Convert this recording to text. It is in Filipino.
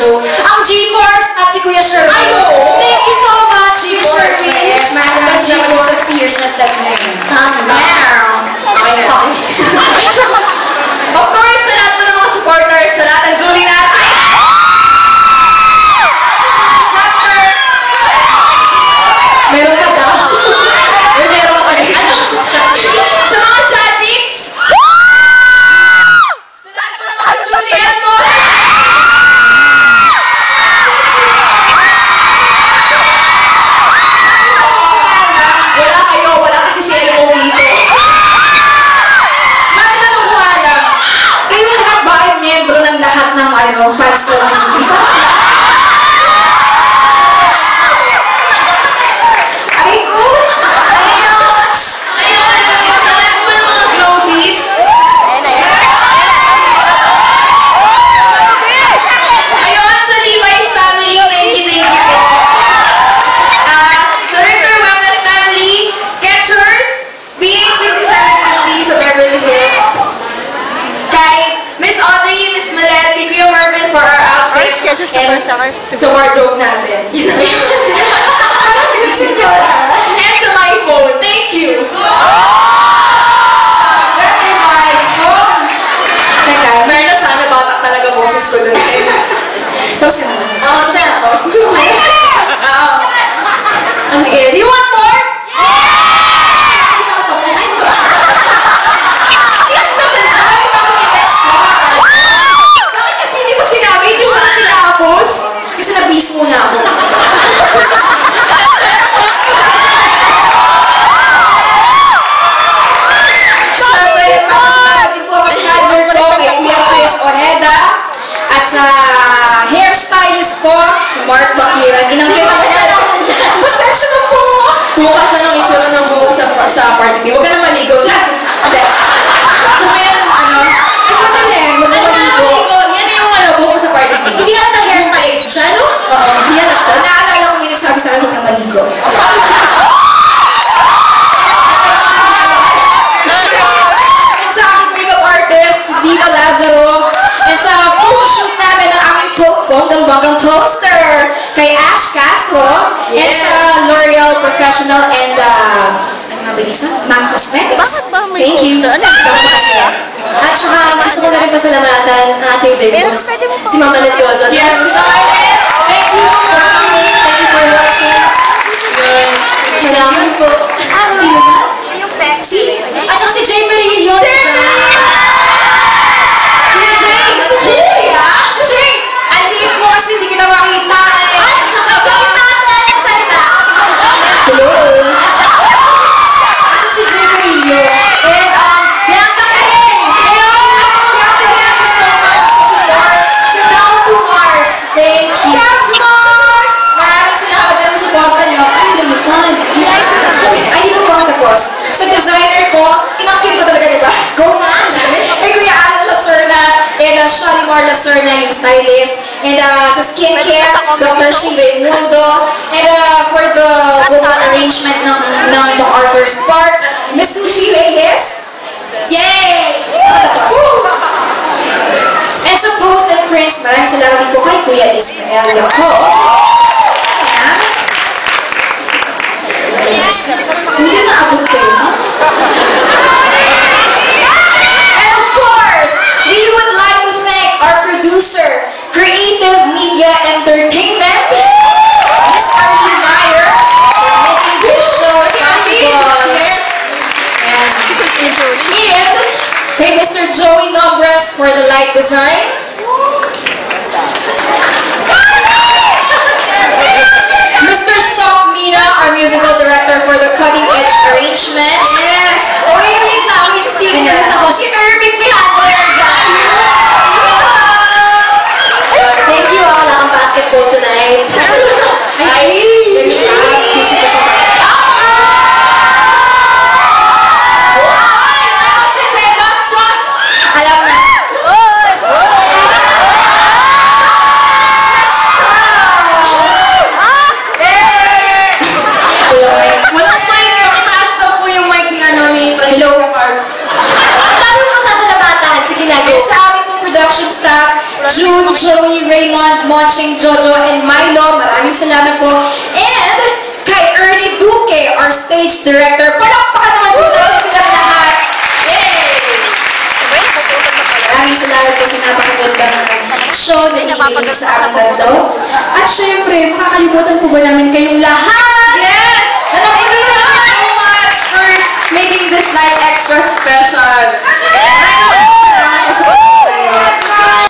show. Ang G-Force at si Kuya Sherwin. Ay, oo! Thank you so much, Kuya Sherwin. Yes, maraming salamat sa serious na steps na yun. Okay na. Of course, sa lahat po ng mga supporters, sa lahat ng Julie natin. Chapster! Meron ka daw? Meron ka din. Ano? Sa mga chatings! Sa lahat po ng mga Julie Elmo! Wala kayo, wala kasi si Elmo dito. Matanong ko nga lang, kayong lahat ba ay miyembro ng lahat ng fans club ng Julie? Ay ko! Ayun! Sa lahat mo ng mga Globies. Ayun, sa Levi's family, thank you po. Sa Richter Wellness family, Skechers, BH6750 sa Beverly Hills. Kay Miss Audrey, Miss Malet, kay Kuya Marvin for our outfits. And sa wardrobe natin. And sa my phone. Thank you. Birthday my phone. Teka, fairness sana batak talaga boses ko dun. Tapos yun. Basta ako. Sige, do you want more? Bakit kasi hindi ko sinabi? Hindi ko na tinapos. Kasi nabis muna ako. Siyempre, papasalamat din po ako sa hardware ko kay Kuya Chris Ojeda at sa hairstylist ko, si Mark Bakiran. Inangkin ko na. Pasensya na po. Bukas anong itsura ng buhok sa party B. Huwag ka na maligo. Hindi. Kung yan, ikaw na lang. Huwag ka maligo. Yan na yung buhok sa party B. Hindi ka ng hairstylist siya, no? Oo. Hindi yan ako. Naalala ko may nagsabi sa akin, huwag ka maligo. And sa aking makeup artist, si Dino Lazaro. And sa photoshoot namin ng aming bonggang-bonggang poster kay Ash Castro. Yes. And sa L'Oreal Professional and ano nga ba isa? MAC Cosmetics. Thank you. At saka gusto ko na rin pasalamatan ang ating big boss, si Mama Neryosa. Yes. Thank you for coming. Thank you for watching. Salamat po. Sino ba? Si? At saka si Jay Perillo. Kuya Jay, si Jay, ha? Jay, ang liit mo kasi hindi kita makita. Ay, sakit natin ang salita. Hello. Asan si Jay Perillo? And, Bianca Heng! Hello! Bianca, thank you so much sa support. Sa Down to Mars. Thank you. Down to Mars! Maraming salamat kasi sa suporta niyo. Ay, lumipad. Ay, di ko pa matapos. Sa designer ko, inangkin ko talaga, diba? Go man! May Kuya Alan Lacerna and Shalimar Lacerna, yung stylist. And sa skincare, Dr. Shiva Mundo. And for the vocal arrangement ng MacArthur's Park, Miss Sushi Reyes. Yay! Matapos. And sa post and prints, maraming salamat din po kay Kuya Israel Yaco. Yes. Hindi na naabot kayo, ha? And of course, we would like to thank our producer, Creative Media Entertainment, Miss Arlene Meyer, for making this show possible. Yes. And kay Mr. Joey Nombres for the light design. Mr. Sok Mina, our musical director for the cutting edge arrangements. Yes. Wait lang. May sisingin na rin ako. Si Irving Pihanto yan dyan. Thank you. Wala kang basketball tonight. Ay! Busy pa sa alam na. Walang mic. Pakitaas daw po yung mic ni Francesca Park. Ang dami mo June, Joey, Raymond, Monching, Jojo, and Milo. Maraming salamat po. And kay Ernie Duque, our stage director. Palakpakan naman po natin sila lahat. Yay! Maraming salamat po sa napakagandang show na inigilig sa aming tatlo. At syempre, makakalimutan po ba namin kayong lahat? Yes! Na nag-enjoy Thank you so much for making this night extra special.